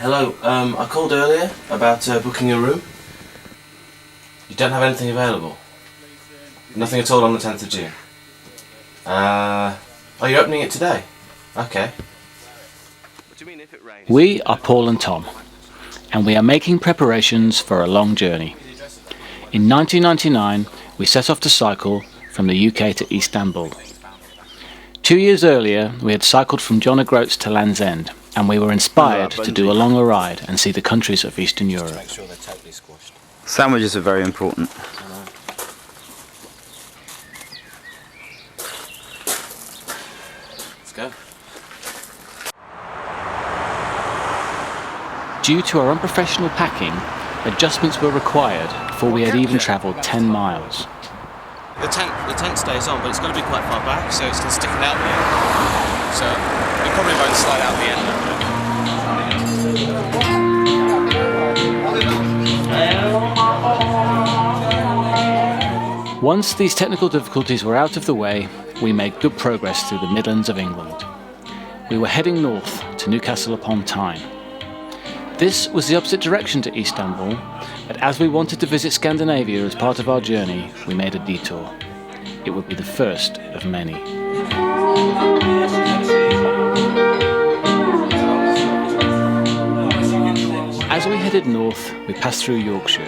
Hello, I called earlier about booking a room. You don't have anything available? Nothing at all on the 10th of June? Are you opening it today? Okay. We are Paul and Tom, and we are making preparations for a long journey. In 1999, we set off to cycle from the UK to Istanbul. 2 years earlier, we had cycled from John O'Groats to Land's End, and we were inspired to do a longer ride and see the countries of Eastern Europe. Sandwiches are very important. Let's go. Due to our unprofessional packing, adjustments were required before we had even travelled 10 miles. The tent stays on, but it's got to be quite far back, so it's still sticking out there. So it probably won't slide out the end. Once these technical difficulties were out of the way, we made good progress through the Midlands of England. We were heading north to Newcastle upon Tyne. This was the opposite direction to Istanbul, but as we wanted to visit Scandinavia as part of our journey, we made a detour. It would be the first of many. As we headed north, we passed through Yorkshire,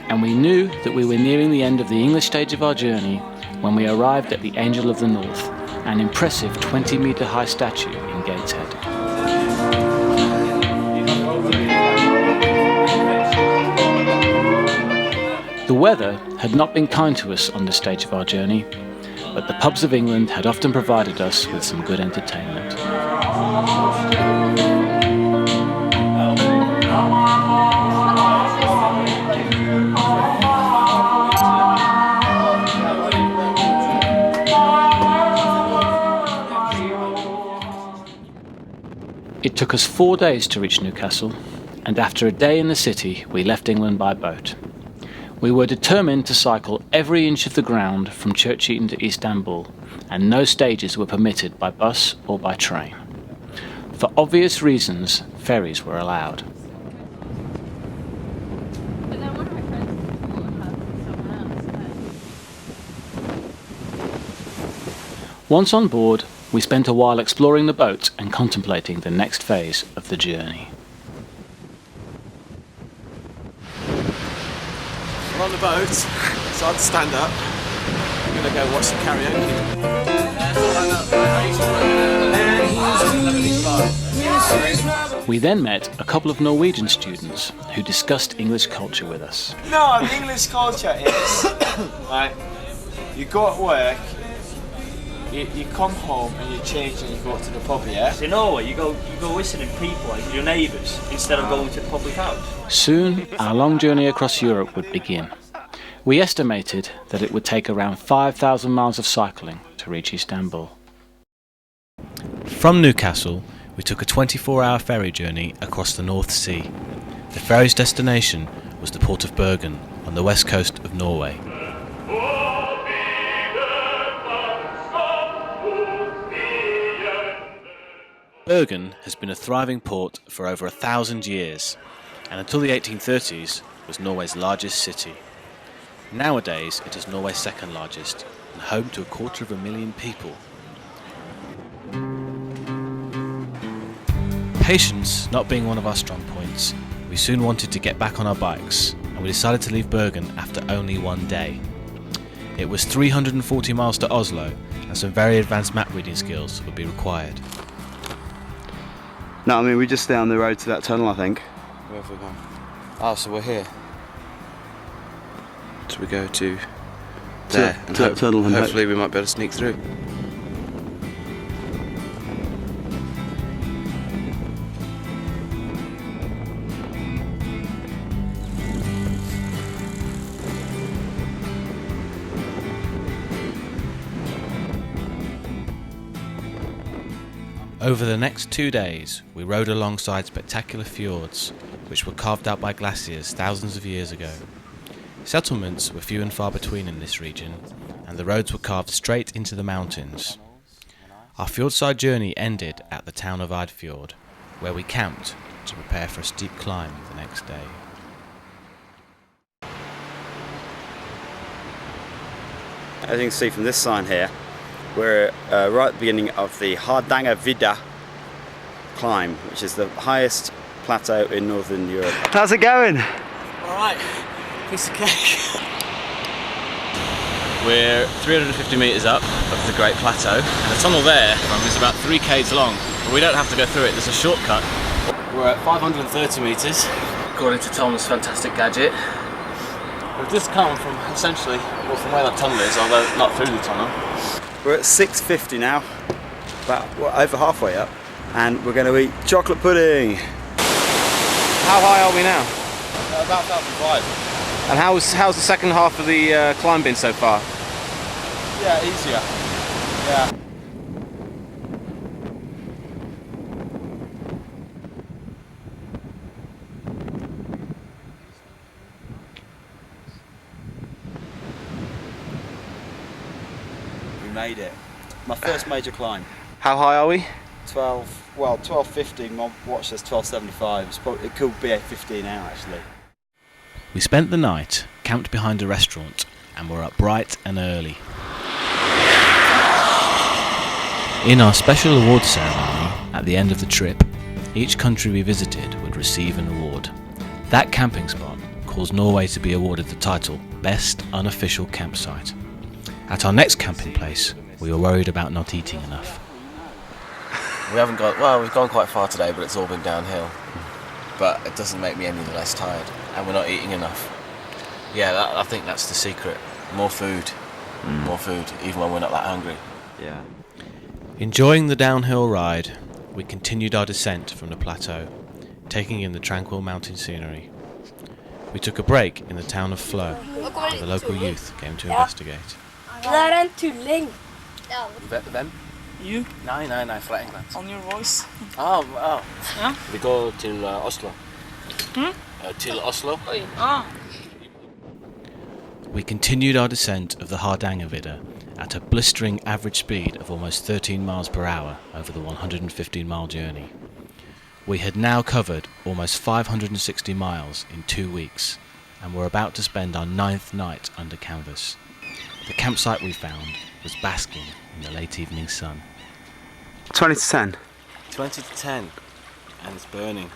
and we knew that we were nearing the end of the English stage of our journey when we arrived at the Angel of the North, an impressive 20-metre high statue in Gateshead. The weather had not been kind to us on this stage of our journey, but the pubs of England had often provided us with some good entertainment. It took us 4 days to reach Newcastle, and after a day in the city, we left England by boat. We were determined to cycle every inch of the ground from Church Eaton to Istanbul, and no stages were permitted by bus or by train. For obvious reasons, ferries were allowed. Once on board, we spent a while exploring the boat and contemplating the next phase of the journey. We're on the boat, so I'll stand up. I'm going to go watch some karaoke. We then met a couple of Norwegian students who discussed English culture with us. No, the English culture is like you go to work, you come home and you change and you go to the pub, yeah? In Norway, you go visiting people, like your neighbours, instead of going to the public house. Soon, our long journey across Europe would begin. We estimated that it would take around 5,000 miles of cycling to reach Istanbul. From Newcastle, we took a 24-hour ferry journey across the North Sea. The ferry's destination was the port of Bergen on the west coast of Norway. Bergen has been a thriving port for over 1,000 years, and until the 1830s was Norway's largest city. Nowadays it is Norway's second largest and home to 250,000 people. Patience not being one of our strong points, we soon wanted to get back on our bikes, and we decided to leave Bergen after only 1 day. It was 340 miles to Oslo, and some very advanced map reading skills would be required. No, I mean, we just stay on the road to that tunnel, I think. Where have we gone? Oh, so we're here. So we go to there, and tunnel, and hopefully we might be able to sneak through. Over the next 2 days, we rode alongside spectacular fjords, which were carved out by glaciers thousands of years ago. Settlements were few and far between in this region, and the roads were carved straight into the mountains. Our fjordside journey ended at the town of Eidfjord, where we camped to prepare for a steep climb the next day. As you can see from this sign here, we're right at the beginning of the Hardangervidda climb, which is the highest plateau in Northern Europe. How's it going? Alright, piece of cake. We're 350 metres up of the Great Plateau, and the tunnel there is about 3 k's long, but we don't have to go through it, there's a shortcut. We're at 530 metres, according to Tom's fantastic gadget. We've just come from essentially, well, from where that tunnel is, although not through the tunnel. We're at 650 now, about over halfway up, and we're going to eat chocolate pudding. How high are we now? About 1,005. And how's the second half of the climb been so far? Yeah, easier. Yeah. We made it. My first major climb. How high are we? 1250, my watch says 1275. It could be a 15 now actually. We spent the night camped behind a restaurant and were up bright and early. In our special awards ceremony at the end of the trip, each country we visited would receive an award. That camping spot caused Norway to be awarded the title Best Unofficial Campsite. At our next camping place, we were worried about not eating enough. We've gone quite far today, but it's all been downhill. But it doesn't make me any less tired, and we're not eating enough. Yeah, I think that's the secret. More food, even when we're not that hungry. Yeah. Enjoying the downhill ride, we continued our descent from the plateau, taking in the tranquil mountain scenery. We took a break in the town of Flo, where the local youth came to investigate. Them? You? No, flat England. On your voice? Oh. Yeah? We go till Oslo. Till Oslo. We continued our descent of the Hardangervidda at a blistering average speed of almost 13 miles per hour over the 115-mile journey. We had now covered almost 560 miles in 2 weeks, and were about to spend our 9th night under canvas. The campsite we found was basking in the late evening sun. 20 to 10. 20 to 10, and it's burning.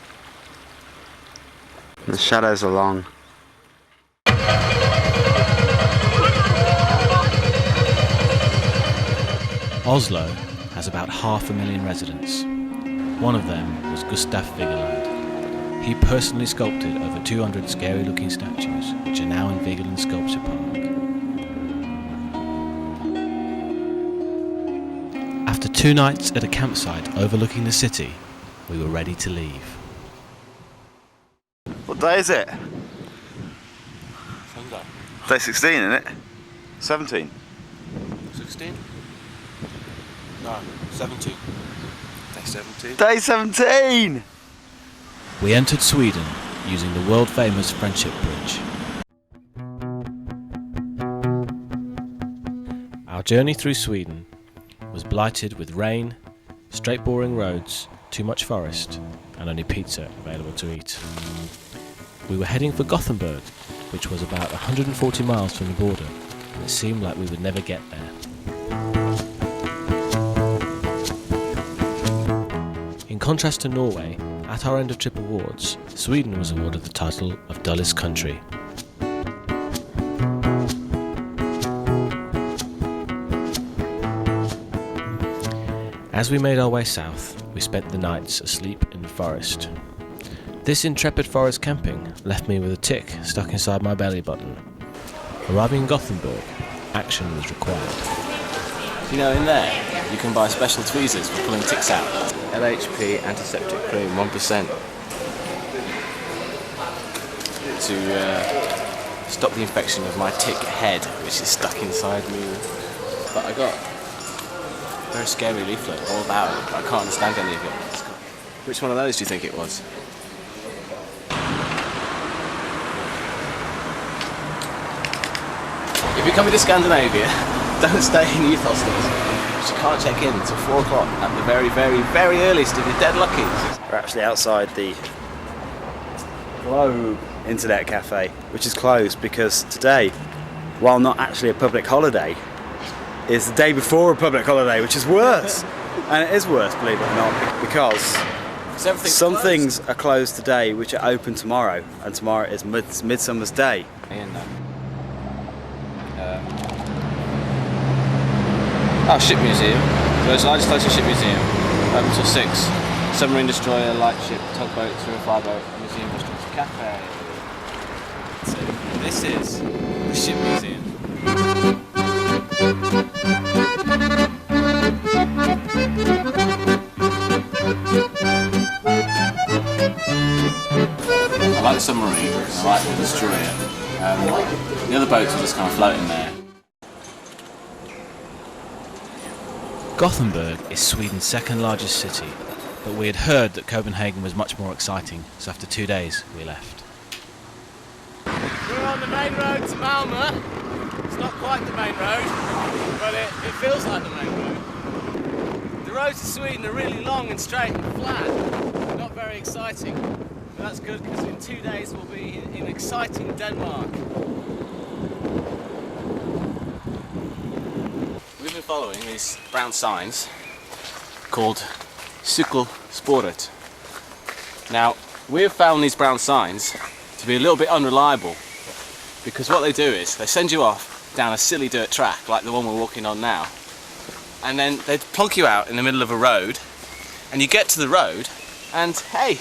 The shadows are long. Oslo has about 500,000 residents. One of them was Gustav Vigeland. He personally sculpted over 200 scary-looking statues, which are now in Vigeland Sculpture Park. After 2 nights at a campsite overlooking the city, we were ready to leave. What day is it? Sunday. Day 16, isn't it? 17. 16? No, 17. Day 17. Day 17! We entered Sweden using the world-famous Friendship Bridge. Our journey through Sweden was blighted with rain, straight boring roads, too much forest, and only pizza available to eat. We were heading for Gothenburg, which was about 140 miles from the border, and it seemed like we would never get there. In contrast to Norway, at our end of trip awards, Sweden was awarded the title of dullest country. As we made our way south, we spent the nights asleep in the forest. This intrepid forest camping left me with a tick stuck inside my belly button. Arriving in Gothenburg, action was required. You know, in there, you can buy special tweezers for pulling ticks out. LHP antiseptic cream, 1%. To stop the infection of my tick head, which is stuck inside me. But I got a very scary leaflet all about it, but I can't understand any of it. Which one of those do you think it was? If you're coming to Scandinavia, don't stay in youth hostels. You can't check in until 4 o'clock at the very, very, very earliest if you're dead lucky. We're actually outside the Globe Internet Cafe, which is closed because today, while not actually a public holiday, is the day before a public holiday, which is worse. And it is worse, believe it or not, because some things are closed today which are open tomorrow, and tomorrow is Midsummer's Day. Ship museum. So it's the largest floating ship museum. Open till 6. Submarine destroyer, lightship, tugboat, through boat, museum, restaurants, cafe. So this is the ship museum. I like the submarine, I like the destroyer. The other boats are just kind of floating there. Gothenburg is Sweden's second largest city, but we had heard that Copenhagen was much more exciting, so after 2 days we left. We're on the main road to Malmö. It's not quite the main road, but it feels like the main road. The roads to Sweden are really long and straight and flat. Not very exciting, but that's good because in 2 days we'll be in exciting Denmark. We've been following these brown signs called Cykelspåret. Now, we've found these brown signs to be a little bit unreliable because what they do is they send you off down a silly dirt track like the one we're walking on now, and then they plonk you out in the middle of a road, and you get to the road and hey,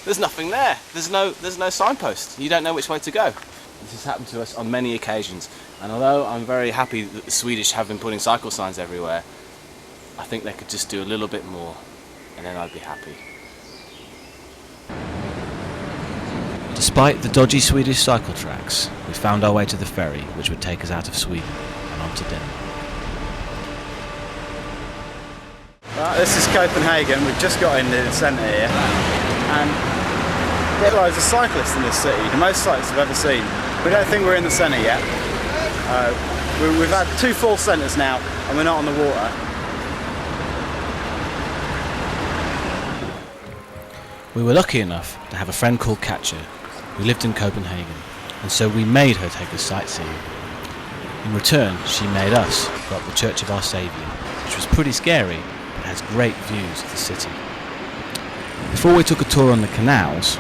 there's nothing there. There's no signpost. You don't know which way to go. This has happened to us on many occasions, and although I'm very happy that the Swedish have been putting cycle signs everywhere, I think they could just do a little bit more and then I'd be happy. Despite the dodgy Swedish cycle tracks, we found our way to the ferry which would take us out of Sweden and on to Denmark. Right, this is Copenhagen. We've just got into the centre here, and there are loads of cyclists in this city, the most cyclists I've ever seen. We don't think we're in the centre yet. We've had 2 full centres now, and we're not on the water. We were lucky enough to have a friend called Katja who lived in Copenhagen, and so we made her take us sightseeing. In return, she made us go up the Church of Our Saviour, which was pretty scary, but has great views of the city. Before we took a tour on the canals,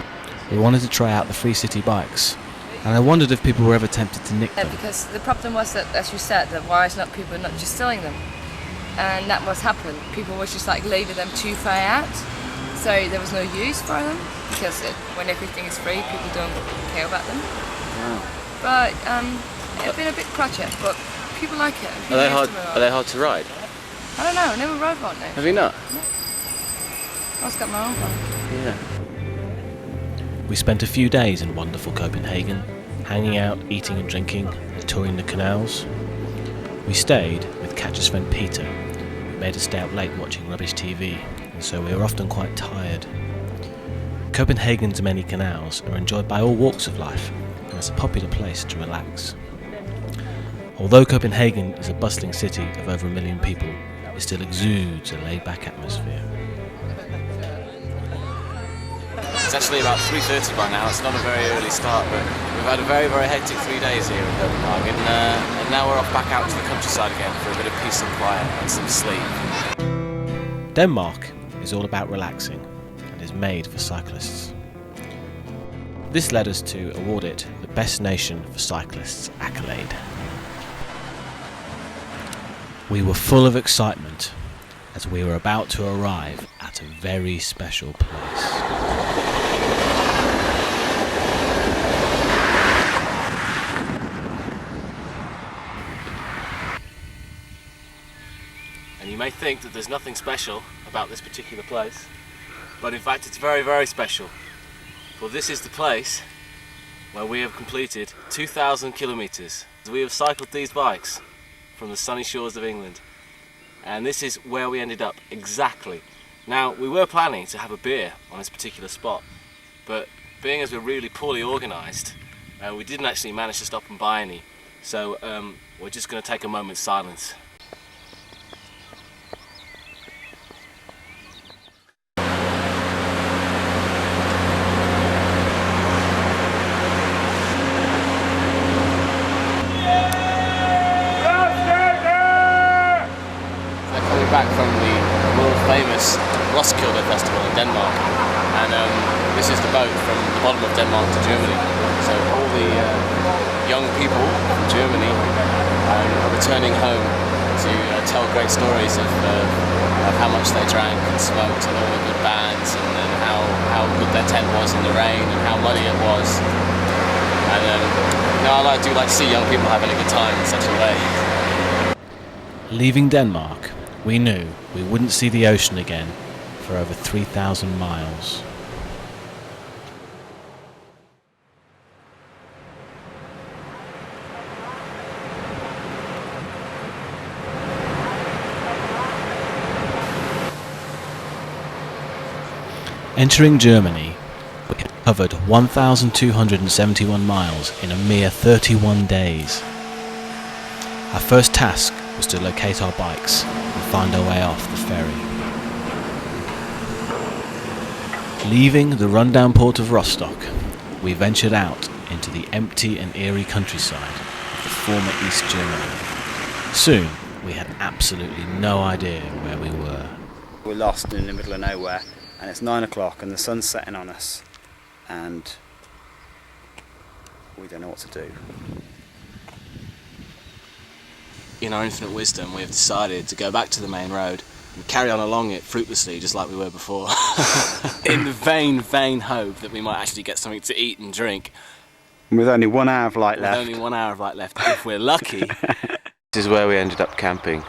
we wanted to try out the free city bikes, and I wondered if people were ever tempted to nick them. Because the problem was that, as you said, that why is not people not just stealing them? And that was happened. People were just like leaving them too far out, so there was no use for them, because when everything is free, people don't care about them. Wow. But it's been a bit crutchy, but people like it. Are they hard to ride? I don't know, I never rode one though. Have you not? No. I just got my own one. Yeah. We spent a few days in wonderful Copenhagen, hanging out, eating and drinking, and touring the canals. We stayed with Katja's friend Peter, who made us stay out late watching rubbish TV, and so we were often quite tired. Copenhagen's many canals are enjoyed by all walks of life, and it's a popular place to relax. Although Copenhagen is a bustling city of over 1 million people, it still exudes a laid-back atmosphere. It's actually about 3:30 by now. It's not a very early start, but we've had a very, very hectic 3 days here in Copenhagen, and now we're off back out to the countryside again for a bit of peace and quiet and some sleep. Denmark is all about relaxing and is made for cyclists. This led us to award it the Best Nation for Cyclists accolade. We were full of excitement as we were about to arrive at a very special place. And you may think that there's nothing special about this particular place, but in fact it's very, very special. For this is the place where we have completed 2,000 kilometres. We have cycled these bikes from the sunny shores of England, and this is where we ended up exactly. Now, we were planning to have a beer on this particular spot, but being as we're really poorly organised, we didn't actually manage to stop and buy any, so we're just going to take a moment's silence. famous Roskilde Festival in Denmark, and this is the boat from the bottom of Denmark to Germany. So all the young people from Germany are returning home to tell great stories of how much they drank and smoked and all the good bands, and how good their tent was in the rain and how muddy it was. And I do like to see young people having a good time in such a way. Leaving Denmark, we knew we wouldn't see the ocean again for over 3,000 miles. Entering Germany, we had covered 1,271 miles in a mere 31 days. Our first task was to locate our bikes and find our way off the ferry. Leaving the rundown port of Rostock, we ventured out into the empty and eerie countryside of the former East Germany. Soon, we had absolutely no idea where we were. We're lost in the middle of nowhere, and it's 9 o'clock and the sun's setting on us, and we don't know what to do. In our infinite wisdom, we have decided to go back to the main road and carry on along it fruitlessly, just like we were before, in the vain hope that we might actually get something to eat and drink. With only 1 hour of light left. With only 1 hour of light left, if we're lucky. This is where we ended up camping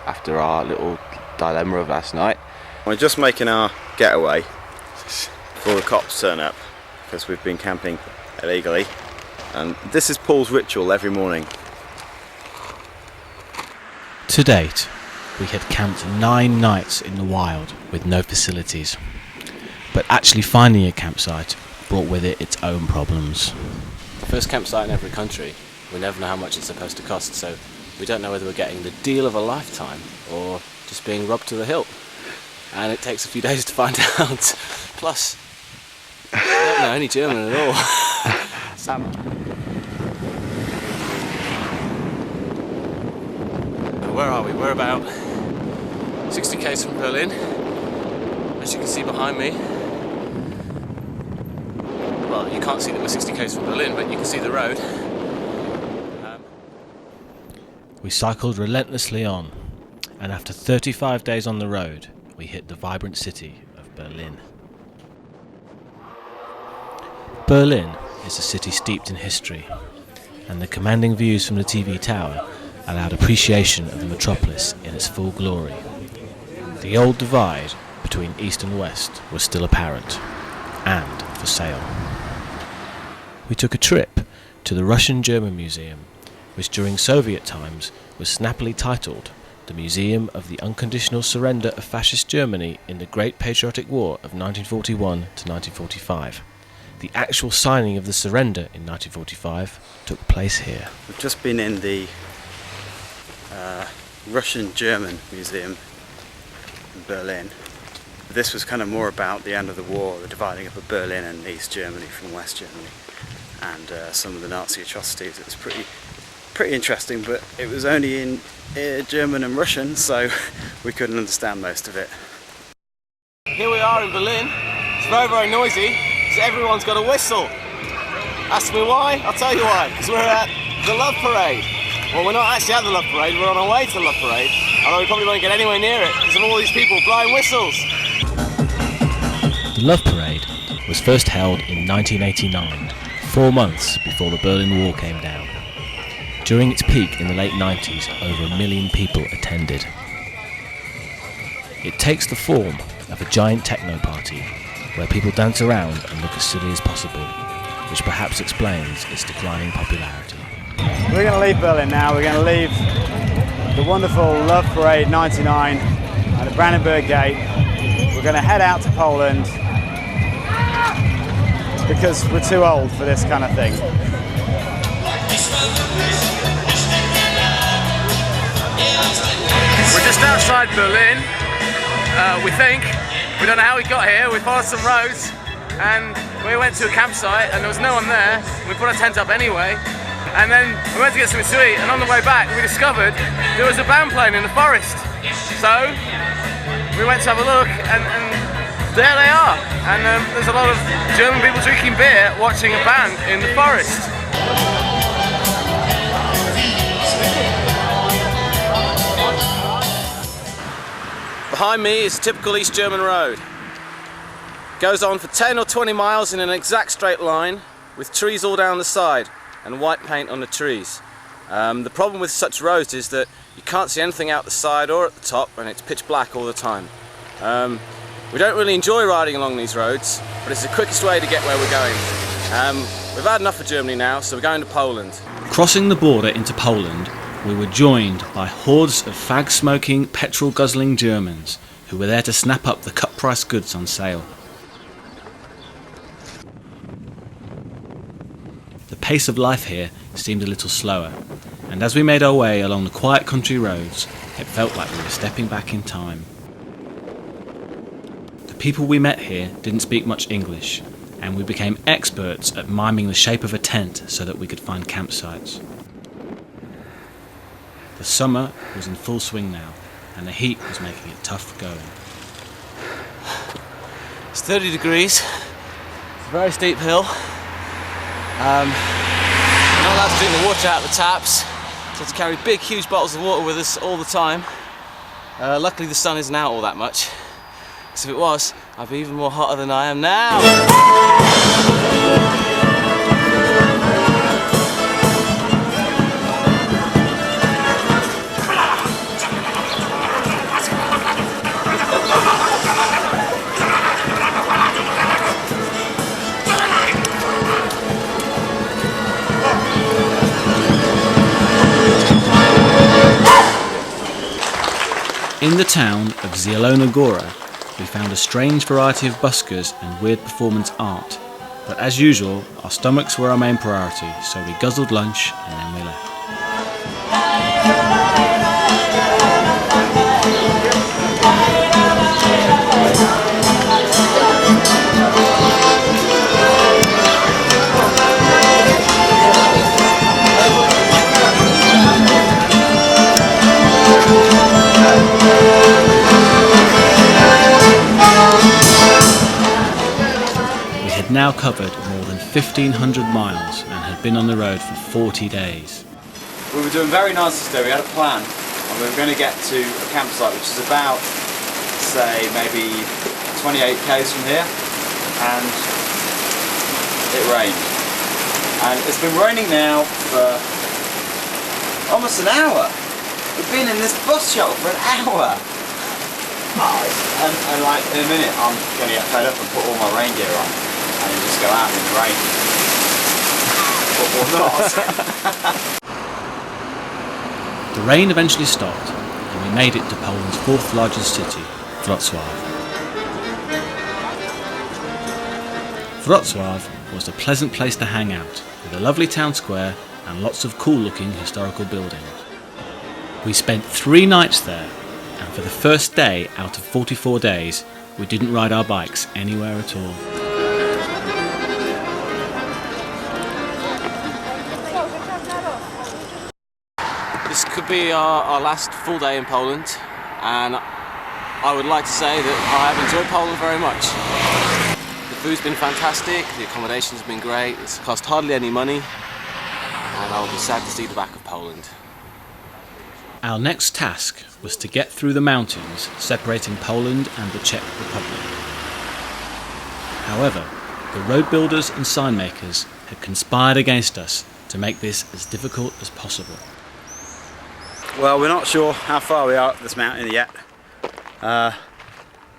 after our little dilemma of last night. We're just making our getaway before the cops turn up, because we've been camping illegally, and this is Paul's ritual every morning. To date, we had camped 9 nights in the wild with no facilities, but actually finding a campsite brought with it its own problems. First campsite in every country, we never know how much it's supposed to cost, so we don't know whether we're getting the deal of a lifetime or just being robbed to the hilt. And it takes a few days to find out. Plus, I don't know any German at all. Where are we? We're about 60 km from Berlin, as you can see behind me. Well, you can't see that we're 60 km from Berlin, but you can see the road. We cycled relentlessly on, and after 35 days on the road, we hit the vibrant city of Berlin. Berlin is a city steeped in history, and the commanding views from the TV tower allowed appreciation of the metropolis in its full glory. The old divide between East and West was still apparent, and for sale. We took a trip to the Russian-German Museum, which during Soviet times was snappily titled the Museum of the Unconditional Surrender of Fascist Germany in the Great Patriotic War of 1941 to 1945. The actual signing of the surrender in 1945 took place here. We've just been in the Russian-German Museum in Berlin. This was kind of more about the end of the war, the dividing up of Berlin and East Germany from West Germany, and some of the Nazi atrocities. It was pretty interesting, but it was only in German and Russian, so we couldn't understand most of it. Here we are in Berlin. It's very noisy, so everyone's got a whistle. Ask me why? I'll tell you why. Because we're at the Love Parade. Well, we're not actually at the Love Parade, we're on our way to the Love Parade, although we probably won't get anywhere near it because of all these people blowing whistles. The Love Parade was first held in 1989, 4 months before the Berlin Wall came down. During its peak in the late 90s, over 1 million people attended. It takes the form of a giant techno party, where people dance around and look as silly as possible, which perhaps explains its declining popularity. We're going to leave Berlin now. We're going to leave the wonderful Love Parade 99 at the Brandenburg Gate. We're going to head out to Poland because we're too old for this kind of thing. We're just outside Berlin, we think. We don't know how we got here. We followed some roads and we went to a campsite and there was no one there. We put our tent up anyway. And then we went to get something to eat, and on the way back we discovered there was a band playing in the forest. So we went to have a look, and there they are. And there's a lot of German people drinking beer, watching a band in the forest. Behind me is a typical East German road. Goes on for 10 or 20 miles in an exact straight line, with trees all down the side and white paint on the trees. The problem with such roads is that you can't see anything out the side or at the top, and it's pitch black all the time. We don't really enjoy riding along these roads, but it's the quickest way to get where we're going. We've had enough of Germany now, so we're going to Poland. Crossing the border into Poland, we were joined by hordes of fag-smoking, petrol-guzzling Germans who were there to snap up the cut-price goods on sale. The pace of life here seemed a little slower, and as we made our way along the quiet country roads, it felt like we were stepping back in time. The people we met here didn't speak much English, and we became experts at miming the shape of a tent so that we could find campsites. The summer was in full swing now, and the heat was making it tough going. It's 30 degrees, it's a very steep hill. We're not allowed to drink the water out of the taps, so we have to carry big, huge bottles of water with us all the time. Luckily the sun isn't out all that much, because if it was, I'd be even more hotter than I am now. In the town of Zielona Góra, we found a strange variety of buskers and weird performance art, but as usual, our stomachs were our main priority, so we guzzled lunch and then we left. Now covered more than 1,500 miles and had been on the road for 40 days. We were doing very nicely today. We had a plan, and we were going to get to a campsite which is about, say, maybe 28 k's from here, and it rained. And it's been raining now for almost an hour. We've been in this bus shelter for an hour. And like in a minute I'm going to get fed up and put all my rain gear on and just go out in the rain. Or not. The rain eventually stopped and we made it to Poland's fourth largest city, Wroclaw. Wroclaw was a pleasant place to hang out, with a lovely town square and lots of cool looking historical buildings. We spent 3 nights there, and for the first day out of 44 days, we didn't ride our bikes anywhere at all. This could be our last full day in Poland, and I would like to say that I have enjoyed Poland very much. The food's been fantastic, the accommodation's been great, it's cost hardly any money, and I will be sad to see the back of Poland. Our next task was to get through the mountains separating Poland and the Czech Republic. However, the road builders and sign makers had conspired against us to make this as difficult as possible. Well, we're not sure how far we are up this mountain yet. The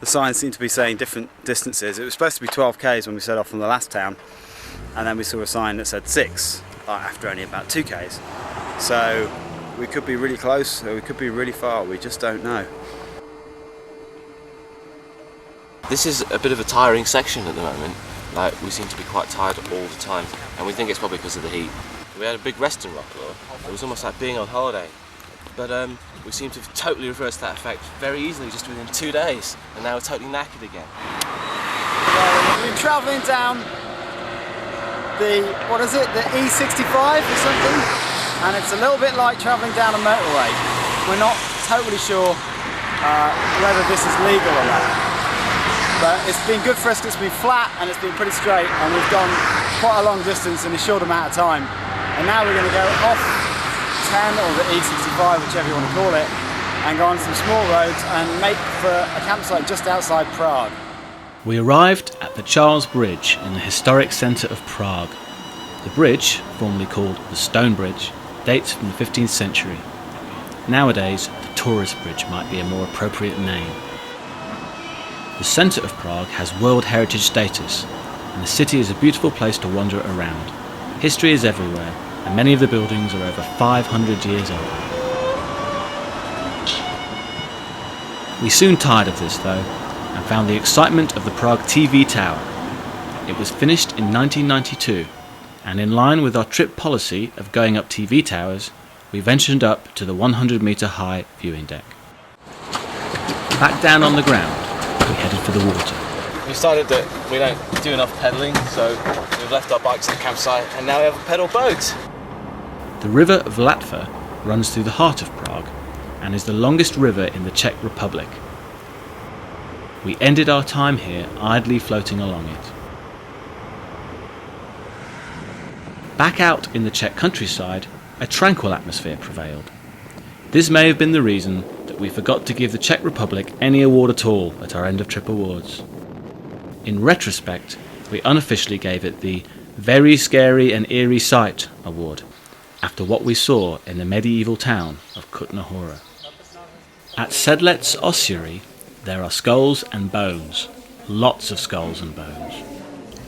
signs seem to be saying different distances. It was supposed to be 12 k's when we set off from the last town, and then we saw a sign that said 6 after only about 2 k's. So we could be really close, or we could be really far, we just don't know. This is a bit of a tiring section at the moment. Like, we seem to be quite tired all the time, and we think it's probably because of the heat. We had a big rest in Wroclaw. It was almost like being on holiday. But we seem to have totally reversed that effect very easily just within 2 days, and now we're totally knackered again. We've been travelling down the, what is it, the E65 or something, and it's a little bit like travelling down a motorway. We're not totally sure whether this is legal or not. But it's been good for us, it's been flat and it's been pretty straight, and we've gone quite a long distance in a short amount of time. And now we're going to go off 10 or the E65, whichever you want to call it, and go on some small roads and make for a campsite just outside Prague. We arrived at the Charles Bridge in the historic centre of Prague. The bridge, formerly called the Stone Bridge, dates from the 15th century. Nowadays, the Tourist Bridge might be a more appropriate name. The centre of Prague has World Heritage status, and the city is a beautiful place to wander around. History is everywhere, and many of the buildings are over 500 years old. We soon tired of this though, and found the excitement of the Prague TV Tower. It was finished in 1992, and in line with our trip policy of going up TV towers, we ventured up to the 100-metre high viewing deck. Back down on the ground, we headed for the water. We decided that we don't do enough pedalling, so we've left our bikes at the campsite and now we have a pedal boat. The river Vlatva runs through the heart of Prague and is the longest river in the Czech Republic. We ended our time here idly floating along it. Back out in the Czech countryside, a tranquil atmosphere prevailed. This may have been the reason that we forgot to give the Czech Republic any award at all at our end of trip awards. In retrospect, we unofficially gave it the Very Scary and Eerie Sight award, after what we saw in the medieval town of Kutná Hora. At Sedlec ossuary, there are skulls and bones, lots of skulls and bones.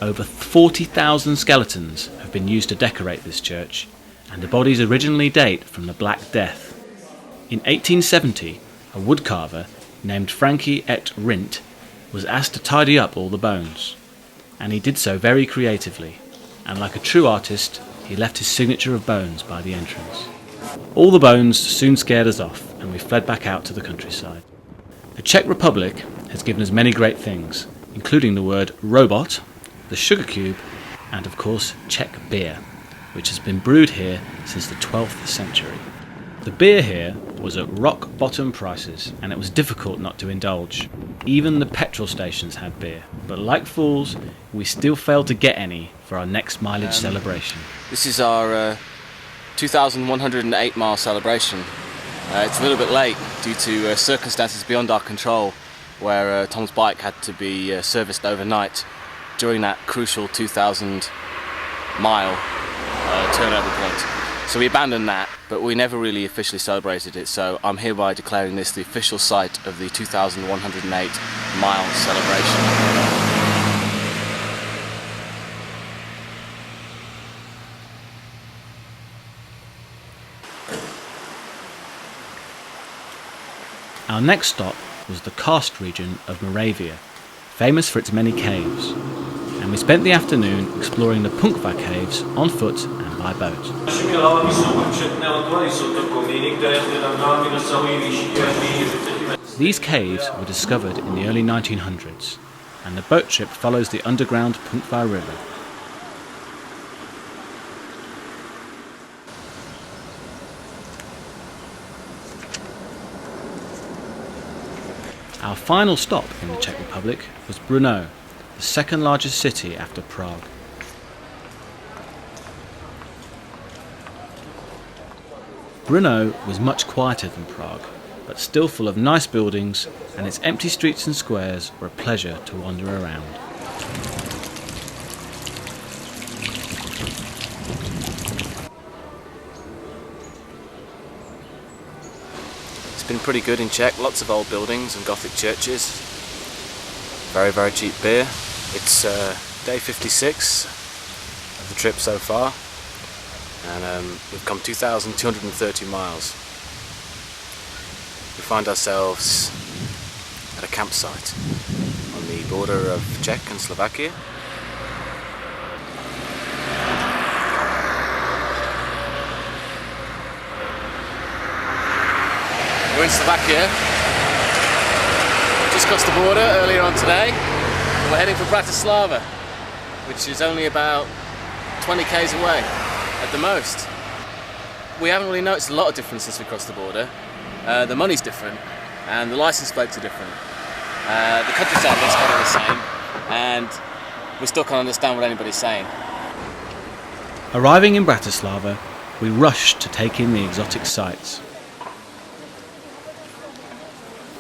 Over 40,000 skeletons have been used to decorate this church, and the bodies originally date from the Black Death. In 1870, a woodcarver named Frankie et Rint was asked to tidy up all the bones, and he did so very creatively, and like a true artist, he left his signature of bones by the entrance. All the bones soon scared us off, and we fled back out to the countryside. The Czech Republic has given us many great things, including the word robot, the sugar cube, and of course Czech beer, which has been brewed here since the 12th century. The beer here was at rock bottom prices, and it was difficult not to indulge. Even the petrol stations had beer, but like fools, we still failed to get any for our next mileage celebration. This is our 2,108 mile celebration. It's a little bit late due to circumstances beyond our control, where Tom's bike had to be serviced overnight during that crucial 2,000 mile turnover point. So we abandoned that, but we never really officially celebrated it, so I'm hereby declaring this the official site of the 2,108 mile celebration. Our next stop was the karst region of Moravia, famous for its many caves, and we spent the afternoon exploring the Punkva caves on foot and by boat. These caves were discovered in the early 1900s, and the boat trip follows the underground Punkva River. Our final stop in the Czech Republic was Brno, the second largest city after Prague. Brno was much quieter than Prague, but still full of nice buildings, and its empty streets and squares were a pleasure to wander around. It's been pretty good in Czech, lots of old buildings and Gothic churches. Very, very cheap beer. It's day 56 of the trip so far, and we've come 2,230 miles. We find ourselves at a campsite on the border of Czech and Slovakia. We're in Slovakia, just crossed the border earlier on today. We're heading for Bratislava, which is only about 20 k's away at the most. We haven't really noticed a lot of difference since we crossed the border. The money's different, and the license plates are different. The countryside looks kind of the same, and we still can't understand what anybody's saying. Arriving in Bratislava, we rushed to take in the exotic sights.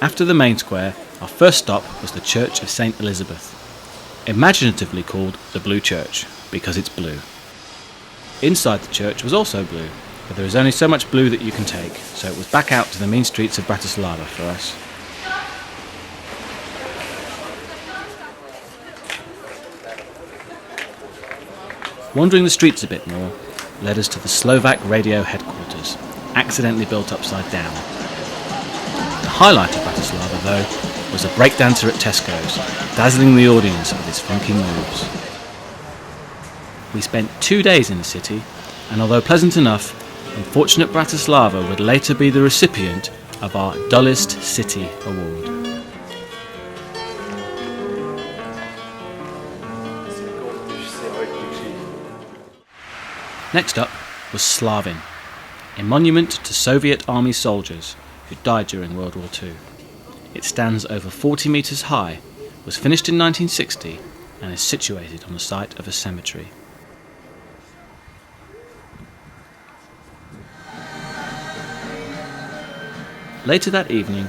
After the main square, our first stop was the Church of St. Elizabeth, imaginatively called the Blue Church because it's blue. Inside the church was also blue, but there is only so much blue that you can take, so it was back out to the mean streets of Bratislava for us. Wandering the streets a bit more led us to the Slovak radio headquarters, accidentally built upside down. The highlight of Bratislava, though, was a breakdancer at Tesco's, dazzling the audience with his funky moves. We spent 2 days in the city, and although pleasant enough, unfortunate Bratislava would later be the recipient of our Dullest City Award. Next up was Slavin, a monument to Soviet army soldiers who died during World War II. It stands over 40 metres high, was finished in 1960 and is situated on the site of a cemetery. Later that evening,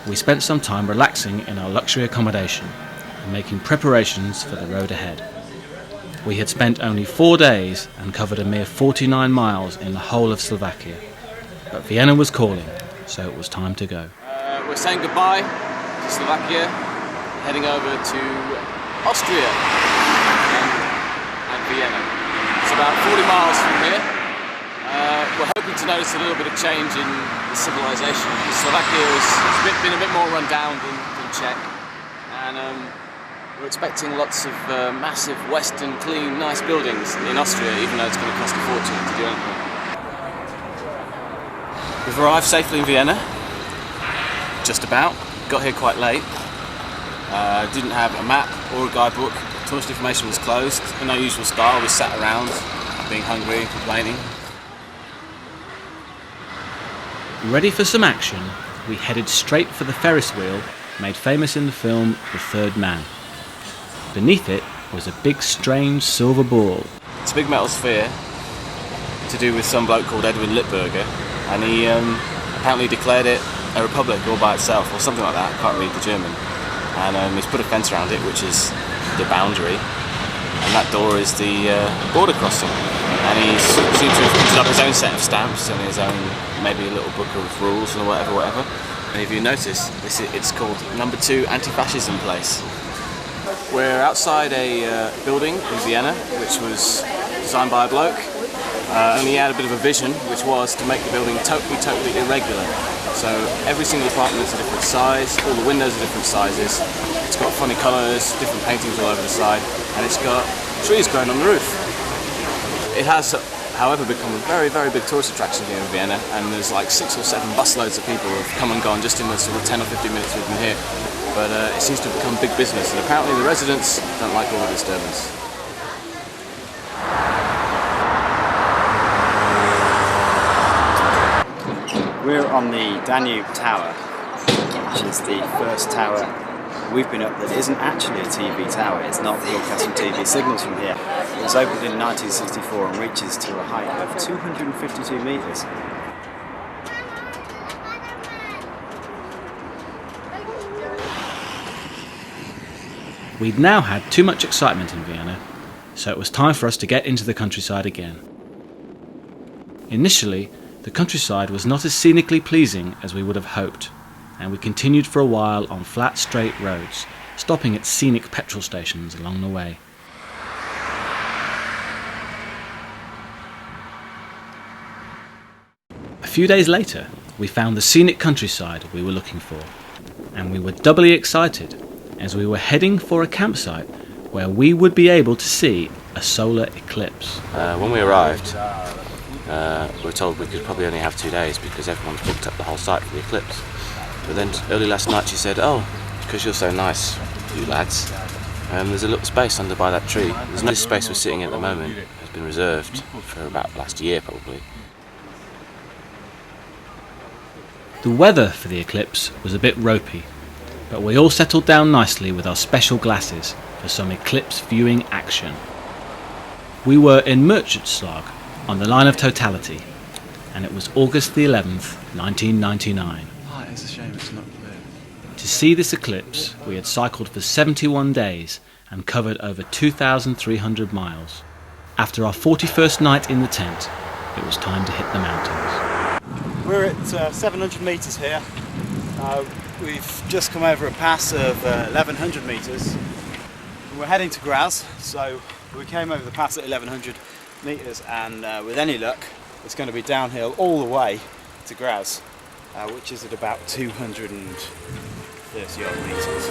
we spent some time relaxing in our luxury accommodation and making preparations for the road ahead. We had spent only 4 days and covered a mere 49 miles in the whole of Slovakia, but Vienna was calling, so it was time to go. We're saying goodbye to Slovakia, heading over to Austria and Vienna. It's about 40 miles from here. We're hoping to notice a little bit of change in the civilization. Slovakia has been a bit more run down than Czech, and we're expecting lots of massive, western, clean, nice buildings in Austria, even though it's going to cost a fortune to do anything. We've arrived safely in Vienna, just about. Got here quite late. Didn't have a map or a guidebook. Tourist information was closed. In our usual style, we sat around, being hungry and complaining. Ready for some action, we headed straight for the Ferris wheel made famous in the film The Third Man. Beneath it was a big, strange silver ball. It's a big metal sphere to do with some bloke called Edwin Lippberger, and he apparently declared it a republic all by itself, or something like that. I can't read the German. And he's put a fence around it, which is the boundary, and that door is the border crossing. And he seems to have put up his own set of stamps and his own, maybe a little book of rules or whatever. And if you notice, it's called Number 2 Anti-Fascism Place. We're outside a building in Vienna, which was designed by a bloke. Only he had a bit of a vision, which was to make the building totally irregular. So every single apartment is a different size, all the windows are different sizes, it's got funny colours, different paintings all over the side, and it's got trees growing on the roof. It has, however, become a very, very big tourist attraction here in Vienna, and there's like 6 or 7 busloads of people who have come and gone just in the sort of 10 or 15 minutes we've been here. But it seems to have become big business, and apparently the residents don't like all the disturbance. We're on the Danube Tower, which is the first tower we've been up that isn't actually a TV tower. It's not broadcasting TV signals from here. It was opened in 1964 and reaches to a height of 252 metres. We'd now had too much excitement in Vienna, so it was time for us to get into the countryside again. Initially, the countryside was not as scenically pleasing as we would have hoped, and we continued for a while on flat, straight roads, stopping at scenic petrol stations along the way. A few days later, we found the scenic countryside we were looking for, and we were doubly excited as we were heading for a campsite where we would be able to see a solar eclipse. When we arrived, we were told we could probably only have 2 days because everyone's booked up the whole site for the eclipse. But then early last night she said, "Oh, because you're so nice, you lads, there's a little space under by that tree. There's no space we're sitting in at the moment. It's been reserved for about last year probably." The weather for the eclipse was a bit ropey, but we all settled down nicely with our special glasses for some eclipse viewing action. We were in Murchitslag on the line of totality, and it was August the 11th, 1999. Oh, it's a shame it's not clear. To see this eclipse, we had cycled for 71 days and covered over 2,300 miles. After our 41st night in the tent, it was time to hit the mountains. We're at 700 metres here. We've just come over a pass of 1,100 metres. We're heading to Graz, so we came over the pass at 1,100 metres, and with any luck, it's going to be downhill all the way to Graz, which is at about 230 odd metres.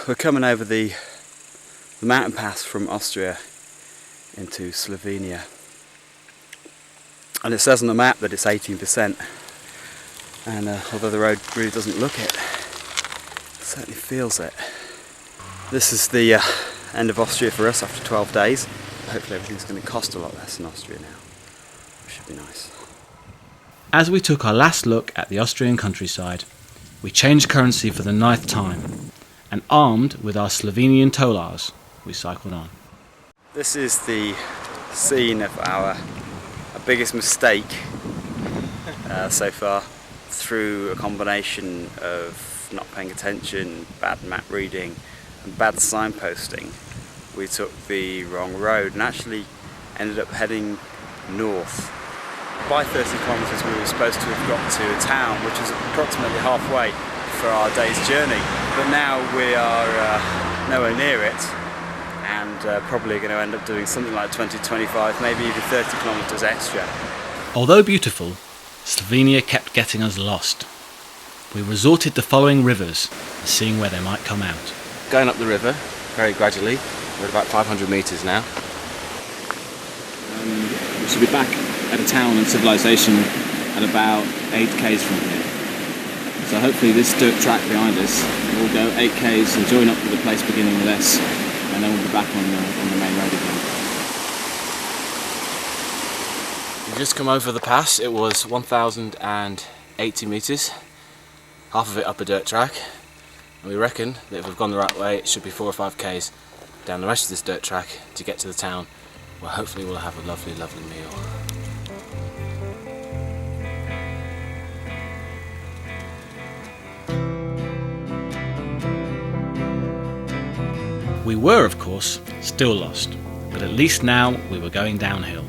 We're coming over the mountain pass from Austria into Slovenia, and it says on the map that it's 18%, and although the road really doesn't look it, it certainly feels it. This is the end of Austria for us after 12 days. Hopefully everything's going to cost a lot less in Austria now, which should be nice. As we took our last look at the Austrian countryside, we changed currency for the 9th time, and armed with our Slovenian tolars, we cycled on. This is the scene of our biggest mistake so far, through a combination of not paying attention, bad map reading and bad signposting. We took the wrong road and actually ended up heading north. By 30 kilometres we were supposed to have got to a town which is approximately halfway for our day's journey, but now we are nowhere near it, and probably going to end up doing something like 20, 25, maybe even 30 kilometres extra. Although beautiful, Slovenia kept getting us lost. We resorted to following rivers and seeing where they might come out. Going up the river very gradually. We're at about 500 metres now. We should be back at a town and civilization at about 8 k's from here. So hopefully this dirt track behind us will go 8 k's and join up with the place beginning with S, and then we'll be back on the main road again. We've just come over the pass. It was 1,080 metres, half of it up a dirt track, and we reckon that if we've gone the right way it should be 4 or 5 k's down the rest of this dirt track to get to the town, where hopefully we'll have a lovely, lovely meal. We were, of course, still lost, but at least now we were going downhill.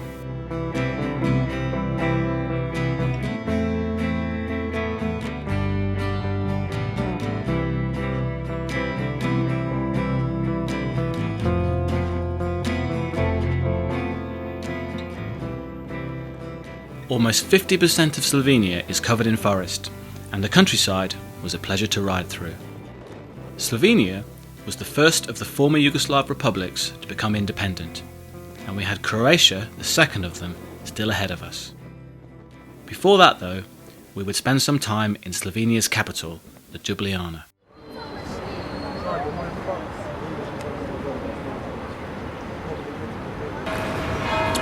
Almost 50% of Slovenia is covered in forest, and the countryside was a pleasure to ride through. Slovenia was the first of the former Yugoslav republics to become independent, and we had Croatia, the second of them, still ahead of us. Before that, though, we would spend some time in Slovenia's capital, Ljubljana.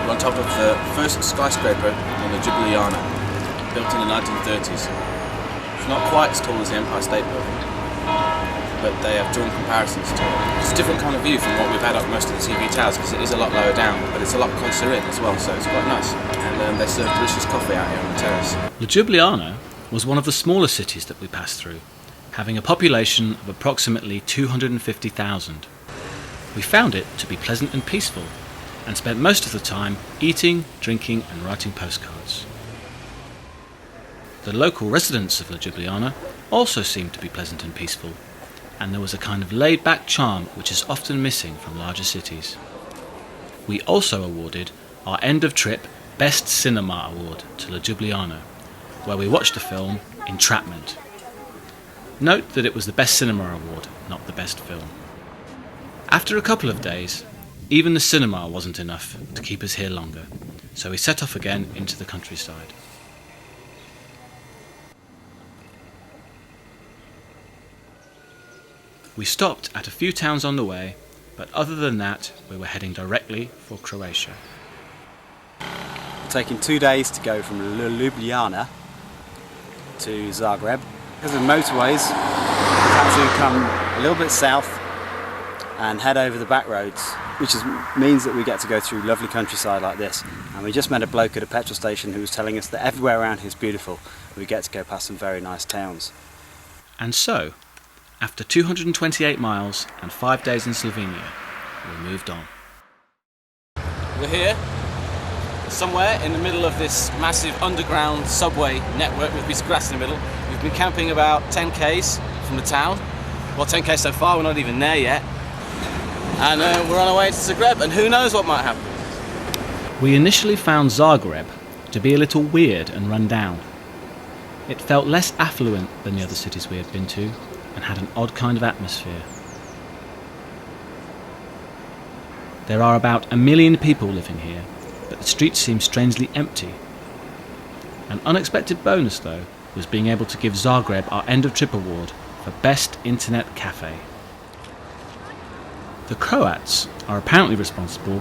We're on top of the first skyscraper in Ljubljana, built in the 1930s. It's not quite as tall as the Empire State Building, but they have drawn comparisons to it. It's a different kind of view from what we've had up most of the TV towers, because it is a lot lower down, but it's a lot closer in as well, so it's quite nice. And they serve delicious coffee out here on the terrace. Ljubljana was one of the smaller cities that we passed through, having a population of approximately 250,000. We found it to be pleasant and peaceful, and spent most of the time eating, drinking and writing postcards. The local residents of Ljubljana also seemed to be pleasant and peaceful, and there was a kind of laid-back charm which is often missing from larger cities. We also awarded our end-of-trip Best Cinema Award to Ljubljana, where we watched the film Entrapment. Note that it was the Best Cinema Award, not the Best Film. After a couple of days, even the cinema wasn't enough to keep us here longer, so we set off again into the countryside. We stopped at a few towns on the way, but other than that, we were heading directly for Croatia. Taking 2 days to go from Ljubljana to Zagreb. Because of motorways, we've had to come a little bit south and head over the back roads, which means that we get to go through lovely countryside like this. And we just met a bloke at a petrol station who was telling us that everywhere around here is beautiful. We get to go past some very nice towns. And so, after 228 miles and 5 days in Slovenia, we moved on. We're here, somewhere in the middle of this massive underground subway network with a piece of grass in the middle. We've been camping about 10 k's from the town. Well, 10 k's so far, we're not even there yet. And we're on our way to Zagreb, and who knows what might happen. We initially found Zagreb to be a little weird and run down. It felt less affluent than the other cities we had been to, and had an odd kind of atmosphere. There are about 1 million people living here, but the streets seem strangely empty. An unexpected bonus, though, was being able to give Zagreb our end of trip award for Best Internet Cafe. The Croats are apparently responsible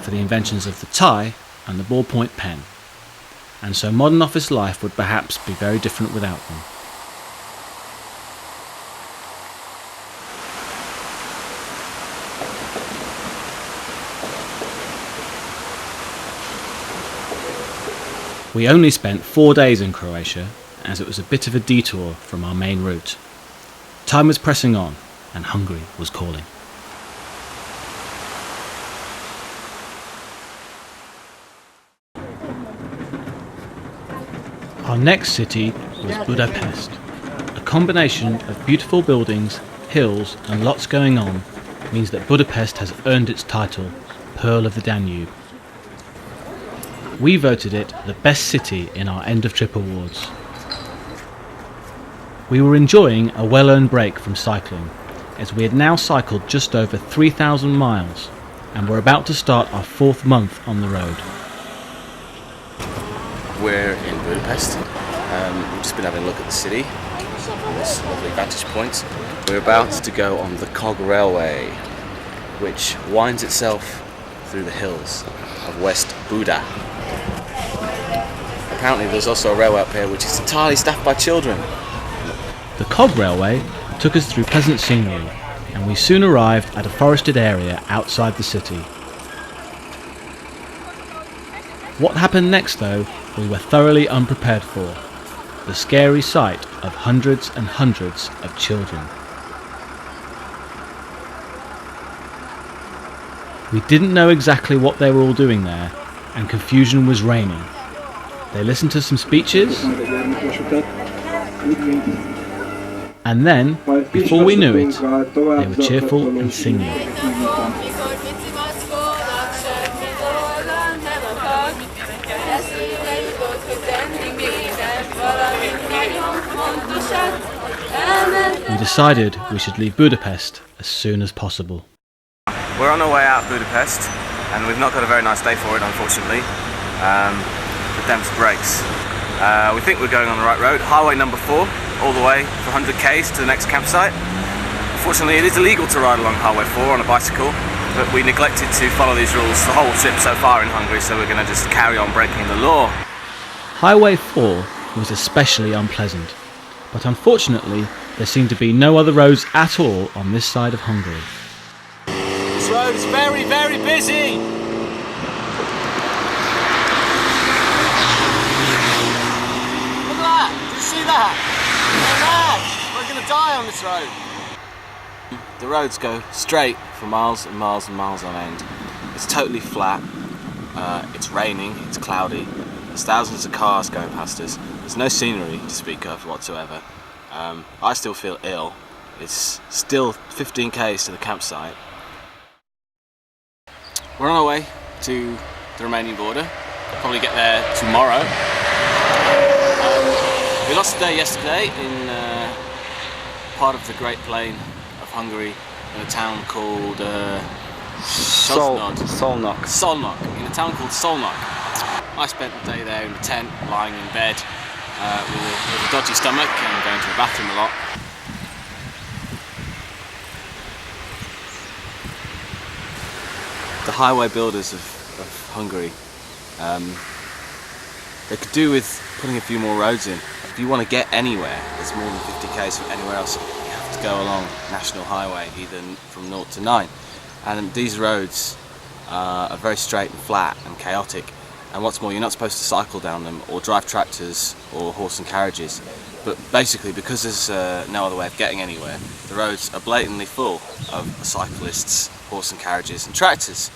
for the inventions of the tie and the ballpoint pen, and so modern office life would perhaps be very different without them. We only spent 4 days in Croatia, as it was a bit of a detour from our main route. Time was pressing on, and Hungary was calling. Our next city was Budapest. A combination of beautiful buildings, hills and lots going on means that Budapest has earned its title, Pearl of the Danube. We voted it the best city in our end of trip awards. We were enjoying a well-earned break from cycling, as we had now cycled just over 3,000 miles and were about to start our 4th month on the road. We're in Budapest. We've just been having a look at the city from this lovely vantage point. We're about to go on the Cog Railway, which winds itself through the hills of West Buda. Apparently there's also a railway up here which is entirely staffed by children. The Cog Railway took us through pleasant scenery, and we soon arrived at a forested area outside the city. What happened next, though, we were thoroughly unprepared for. The scary sight of hundreds and hundreds of children. We didn't know exactly what they were all doing there, and confusion was reigning. They listened to some speeches, and then, before we knew it, they were cheerful and singing. We decided we should leave Budapest as soon as possible. We're on our way out of Budapest, and we've not got a very nice day for it, unfortunately. The Dems brakes. We think we're going on the right road, highway number 4, all the way for 100 k's to the next campsite. Unfortunately, it is illegal to ride along highway 4 on a bicycle, but we neglected to follow these rules the whole trip so far in Hungary, so we're going to just carry on breaking the law. Highway 4 was especially unpleasant, but unfortunately there seemed to be no other roads at all on this side of Hungary. This road is very, very busy! Look at that! Did you see that? Oh man! We're going to die on this road! The roads go straight for miles and miles and miles on end. It's totally flat, it's raining, it's cloudy, there's thousands of cars going past us, there's no scenery to speak of whatsoever. I still feel ill. It's still 15 k's to the campsite. We're on our way to the Romanian border. We'll probably get there tomorrow. We lost a day yesterday in part of the Great Plain of Hungary in a town called Solnok. Solnok, in a town called Solnok. I spent the day there in the tent, lying in bed with a dodgy stomach and going to the bathroom a lot. The highway builders of Hungary, they could do with putting a few more roads in. If you want to get anywhere that's more than 50 k's from anywhere else, you have to go along National Highway, either from 0 to 9. And these roads are very straight and flat and chaotic. And what's more, you're not supposed to cycle down them or drive tractors or horse and carriages. But basically, because there's no other way of getting anywhere, the roads are blatantly full of cyclists, horse and carriages and tractors.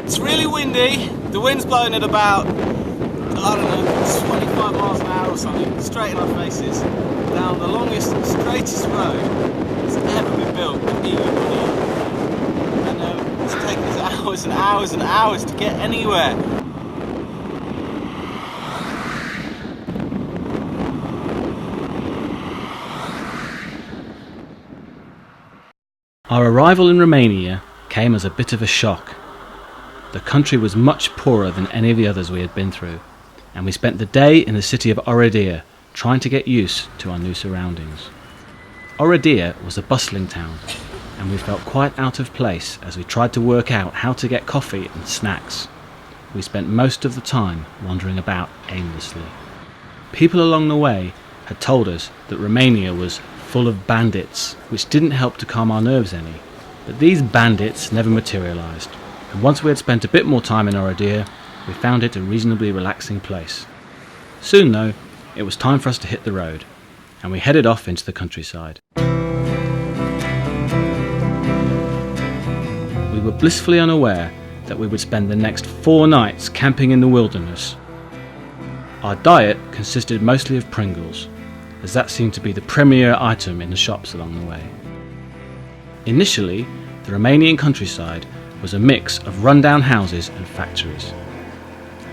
It's really windy. The wind's blowing at about, I don't know, 25 miles an hour or something, straight in our faces, down the longest, straightest road that's ever been built in EU money. And it's taken us hours and hours and hours to get anywhere. Our arrival in Romania came as a bit of a shock. The country was much poorer than any of the others we had been through, and we spent the day in the city of Oradea trying to get used to our new surroundings. Oradea was a bustling town, and we felt quite out of place as we tried to work out how to get coffee and snacks. We spent most of the time wandering about aimlessly. People along the way had told us that Romania was full of bandits, which didn't help to calm our nerves any. But these bandits never materialised, and once we had spent a bit more time in Oradea, we found it a reasonably relaxing place. Soon though, it was time for us to hit the road, and we headed off into the countryside. We were blissfully unaware that we would spend the next 4 nights camping in the wilderness. Our diet consisted mostly of Pringles, as that seemed to be the premier item in the shops along the way. Initially, the Romanian countryside was a mix of rundown houses and factories.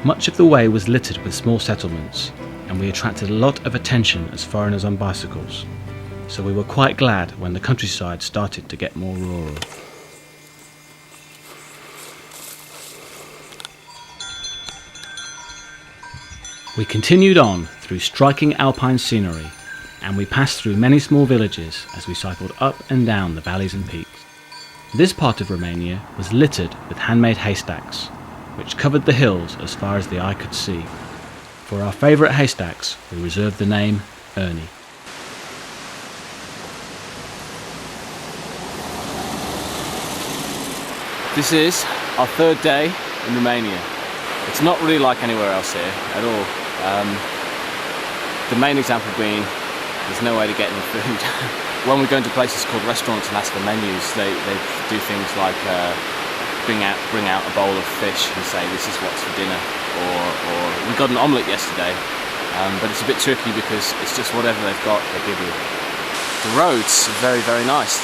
Much of the way was littered with small settlements, and we attracted a lot of attention as foreigners on bicycles, so we were quite glad when the countryside started to get more rural. We continued on through striking alpine scenery, and we passed through many small villages as we cycled up and down the valleys and peaks. This part of Romania was littered with handmade haystacks, which covered the hills as far as the eye could see. For our favourite haystacks, we reserved the name Ernie. This is our 3rd day in Romania. It's not really like anywhere else here at all. The main example being there's no way to get any food. When we go into places called restaurants and ask for menus, they do things like bring out a bowl of fish and say this is what's for dinner, or we got an omelette yesterday, but it's a bit tricky because it's just whatever they've got they give you. The roads are very, very nice.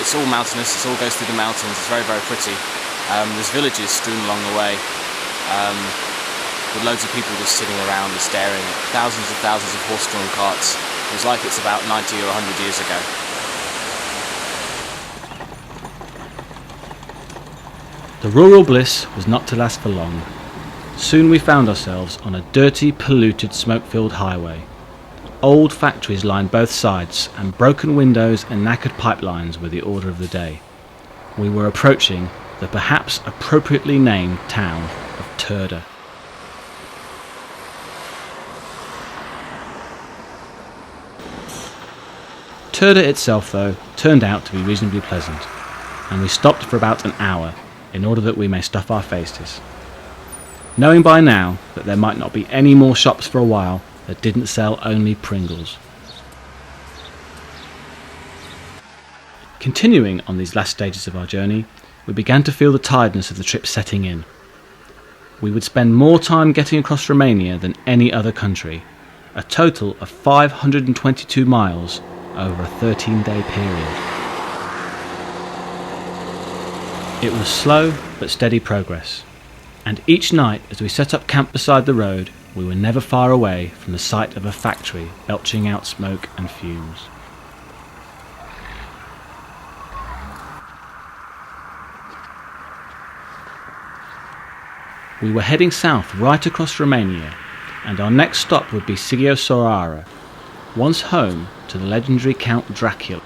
It's all mountainous, it all goes through the mountains, it's very, very pretty. There's villages strewn along the way, with loads of people just sitting around and staring at thousands of horse-drawn carts. It was like it's about 90 or 100 years ago. The rural bliss was not to last for long. Soon we found ourselves on a dirty, polluted, smoke-filled highway. Old factories lined both sides, and broken windows and knackered pipelines were the order of the day. We were approaching the perhaps appropriately named town of Turda. Turda itself, though, turned out to be reasonably pleasant, and we stopped for about an hour in order that we may stuff our faces. Knowing by now that there might not be any more shops for a while that didn't sell only Pringles. Continuing on these last stages of our journey, we began to feel the tiredness of the trip setting in. We would spend more time getting across Romania than any other country, a total of 522 miles over a 13-day period. It was slow but steady progress, and each night as we set up camp beside the road, we were never far away from the sight of a factory belching out smoke and fumes. We were heading south right across Romania, and our next stop would be Sighisoara, once home to the legendary Count Dracula.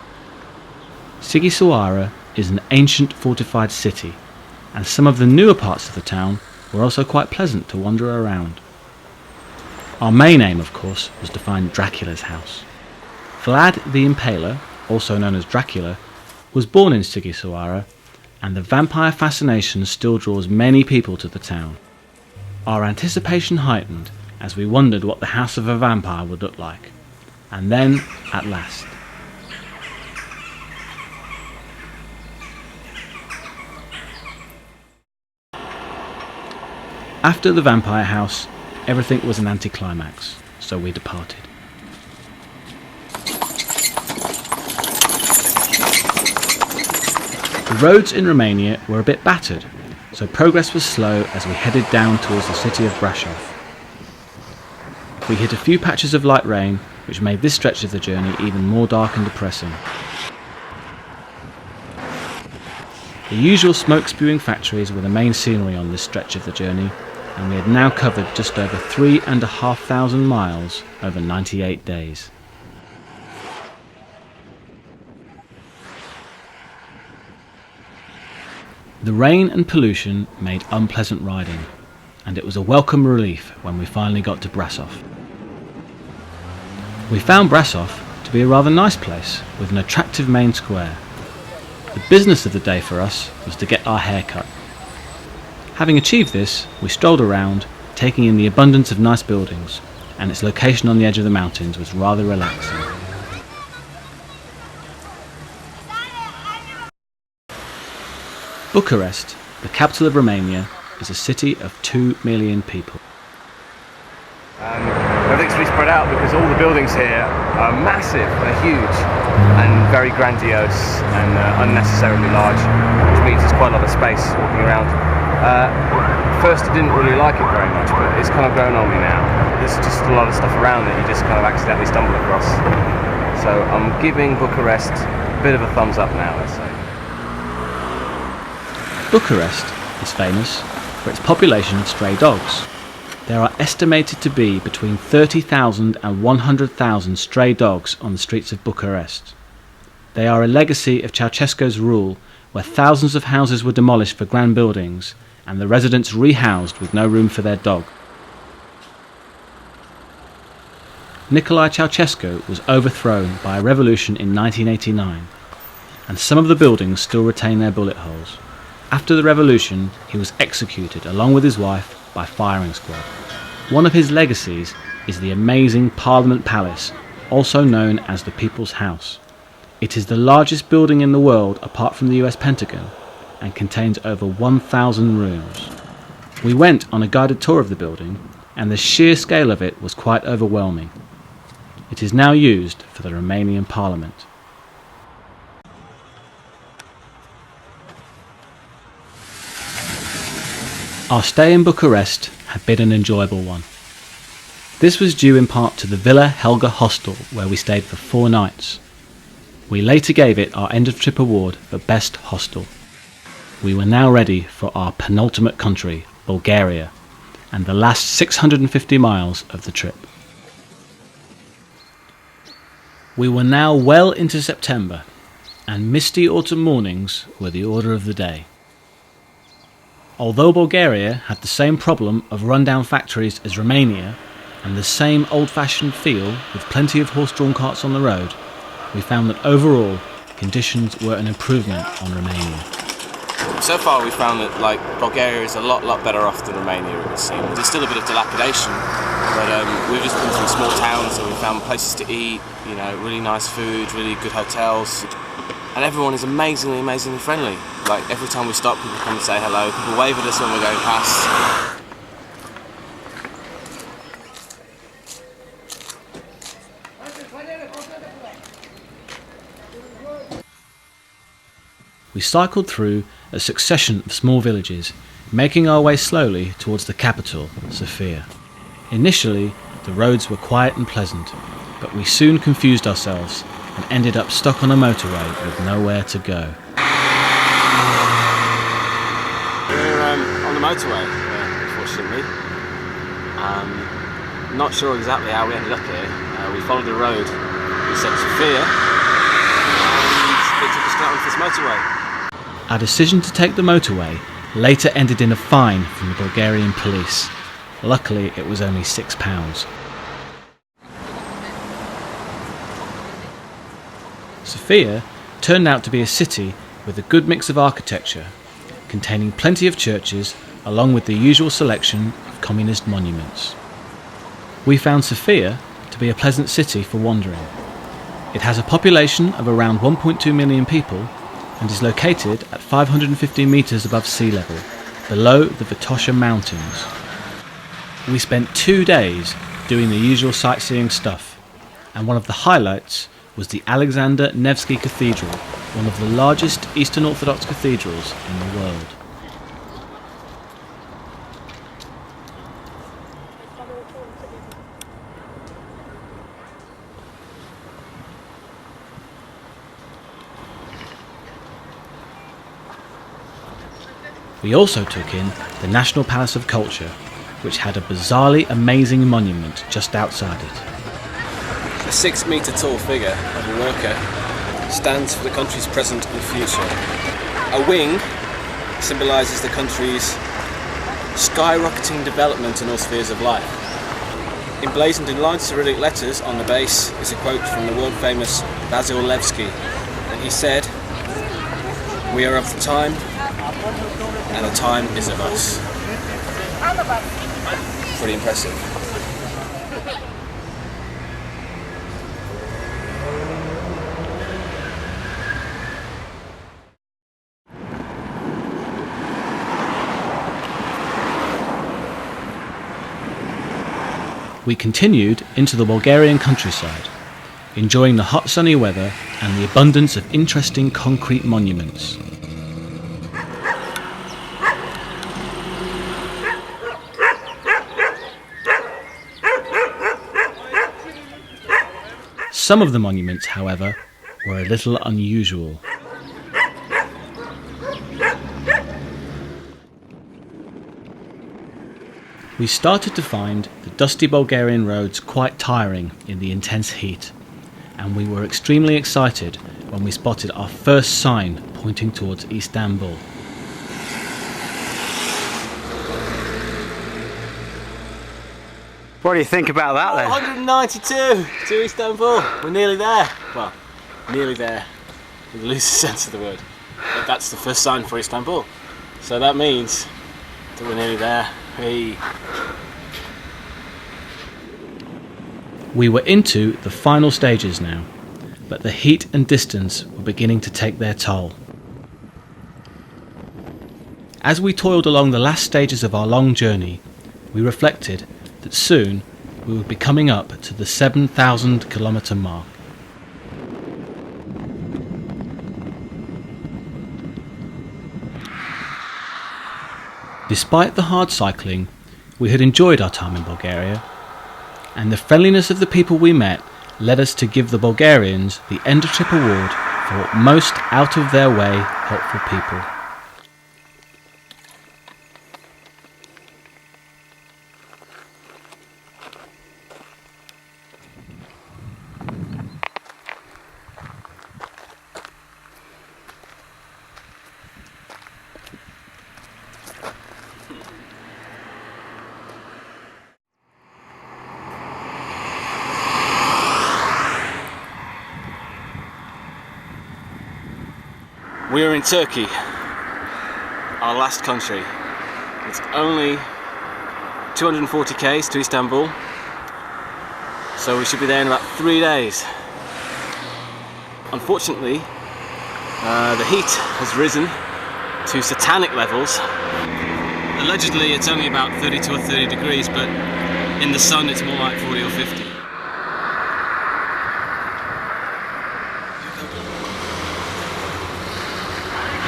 Sighisoara is an ancient fortified city, and some of the newer parts of the town were also quite pleasant to wander around. Our main aim, of course, was to find Dracula's house. Vlad the Impaler, also known as Dracula, was born in Sighisoara, and the vampire fascination still draws many people to the town. Our anticipation heightened as we wondered what the house of a vampire would look like. And then, at last. After the vampire house, everything was an anticlimax, so we departed. The roads in Romania were a bit battered, so progress was slow as we headed down towards the city of Brasov. We hit a few patches of light rain, which made this stretch of the journey even more dark and depressing. The usual smoke-spewing factories were the main scenery on this stretch of the journey, and we had now covered just over 3,500 miles over 98 days. The rain and pollution made unpleasant riding, and it was a welcome relief when we finally got to Brasov. We found Brasov to be a rather nice place with an attractive main square. The business of the day for us was to get our hair cut. Having achieved this, we strolled around, taking in the abundance of nice buildings, and its location on the edge of the mountains was rather relaxing. Bucharest, the capital of Romania, is a city of 2 million people. Everything's really spread out because all the buildings here are massive, they're huge and very grandiose and unnecessarily large, which means there's quite a lot of space walking around. First I didn't really like it very much, but it's kind of grown on me now. There's just a lot of stuff around that you just kind of accidentally stumble across. So I'm giving Bucharest a bit of a thumbs up now, let's say. Bucharest is famous for its population of stray dogs. There are estimated to be between 30,000 and 100,000 stray dogs on the streets of Bucharest. They are a legacy of Ceausescu's rule, where thousands of houses were demolished for grand buildings and the residents rehoused with no room for their dog. Nicolae Ceausescu was overthrown by a revolution in 1989, and some of the buildings still retain their bullet holes. After the revolution, he was executed along with his wife by firing squad. One of his legacies is the amazing Parliament Palace, also known as the People's House. It is the largest building in the world apart from the US Pentagon and contains over 1,000 rooms. We went on a guided tour of the building, and the sheer scale of it was quite overwhelming. It is now used for the Romanian Parliament. Our stay in Bucharest had been an enjoyable one. This was due in part to the Villa Helga hostel where we stayed for 4 nights. We later gave it our end of trip award for Best Hostel. We were now ready for our penultimate country, Bulgaria, and the last 650 miles of the trip. We were now well into September, and misty autumn mornings were the order of the day. Although Bulgaria had the same problem of rundown factories as Romania, and the same old-fashioned feel with plenty of horse-drawn carts on the road, we found that overall conditions were an improvement on Romania. So far we found that Bulgaria is a lot better off than Romania, it would seem. There's still a bit of dilapidation, but we've just been through small towns and we found places to eat, really nice food, really good hotels. And everyone is amazingly friendly. Every time we stop, people come and say hello, people wave at us when we're going past. We cycled through a succession of small villages, making our way slowly towards the capital, Sofia. Initially, the roads were quiet and pleasant, but we soon confused ourselves and ended up stuck on a motorway with nowhere to go. We're on the motorway, unfortunately. Not sure exactly how we ended up here. We followed a road we said Sofia, and it took us straight onto this motorway. Our decision to take the motorway later ended in a fine from the Bulgarian police. Luckily, it was only £6. Sofia turned out to be a city with a good mix of architecture, containing plenty of churches along with the usual selection of communist monuments. We found Sofia to be a pleasant city for wandering. It has a population of around 1.2 million people and is located at 550 metres above sea level, below the Vitosha Mountains. We spent 2 days doing the usual sightseeing stuff, and one of the highlights was the Alexander Nevsky Cathedral, one of the largest Eastern Orthodox cathedrals in the world. We also took in the National Palace of Culture, which had a bizarrely amazing monument just outside it. A 6 metre tall figure of a worker stands for the country's present and future. A wing symbolises the country's skyrocketing development in all spheres of life. Emblazoned in large Cyrillic letters on the base is a quote from the world famous Vasil Levski, and he said, "We are of the time, and the time is of us." Pretty impressive. We continued into the Bulgarian countryside, enjoying the hot sunny weather and the abundance of interesting concrete monuments. Some of the monuments, however, were a little unusual. We started to find the dusty Bulgarian roads quite tiring in the intense heat, and we were extremely excited when we spotted our first sign pointing towards Istanbul. What do you think about that then? 192 to Istanbul. We're nearly there. Well, nearly there, in the loosest sense of the word. But that's the first sign for Istanbul. So that means that we're nearly there. Hey. We were into the final stages now, but the heat and distance were beginning to take their toll. As we toiled along the last stages of our long journey, we reflected that soon we would be coming up to the 7,000 kilometre mark. Despite the hard cycling, we had enjoyed our time in Bulgaria, and the friendliness of the people we met led us to give the Bulgarians the End of Trip Award for most out of their way helpful people. We are in Turkey, our last country. It's only 240 km to Istanbul, so we should be there in about 3 days. Unfortunately, the heat has risen to satanic levels. Allegedly it's only about 32 or 30 degrees, but in the sun it's more like 40 or 50.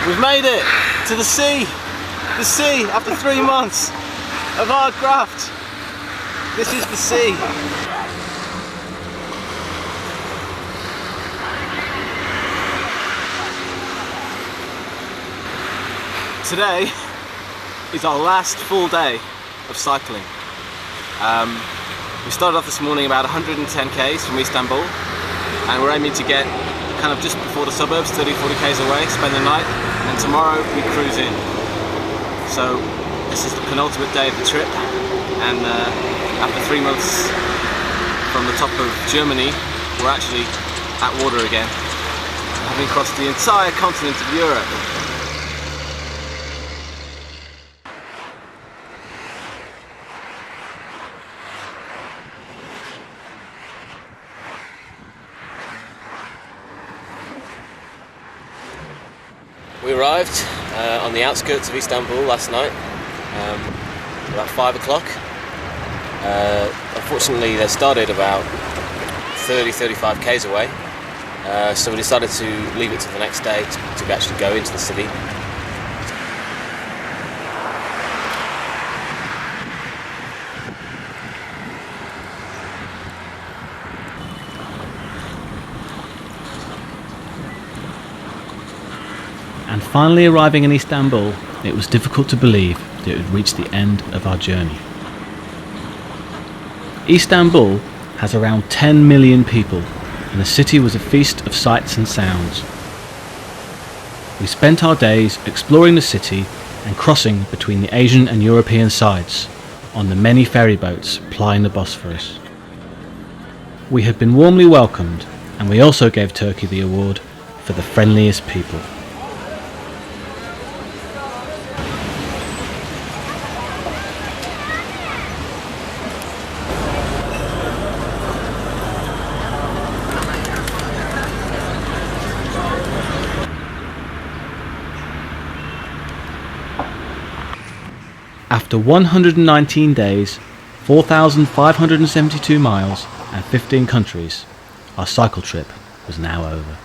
We've made it to the sea after 3 months of hard graft. This is the sea. Today is our last full day of cycling. We started off this morning about 110 k's from Istanbul, and we're aiming to get kind of just before the suburbs, 30-40 k's away, spend the night, and tomorrow we cruise in. So this is the penultimate day of the trip, and after 3 months from the top of Germany, we're actually at water again, having crossed the entire continent of Europe. We arrived on the outskirts of Istanbul last night, about 5 o'clock. Unfortunately, they started about 30-35 k's away, so we decided to leave it to the next day to actually go into the city. And finally arriving in Istanbul, it was difficult to believe that it would reach the end of our journey. Istanbul has around 10 million people, and the city was a feast of sights and sounds. We spent our days exploring the city and crossing between the Asian and European sides on the many ferry boats plying the Bosphorus. We had been warmly welcomed, and we also gave Turkey the award for the friendliest people. After 119 days, 4,572 miles and 15 countries, our cycle trip was now over.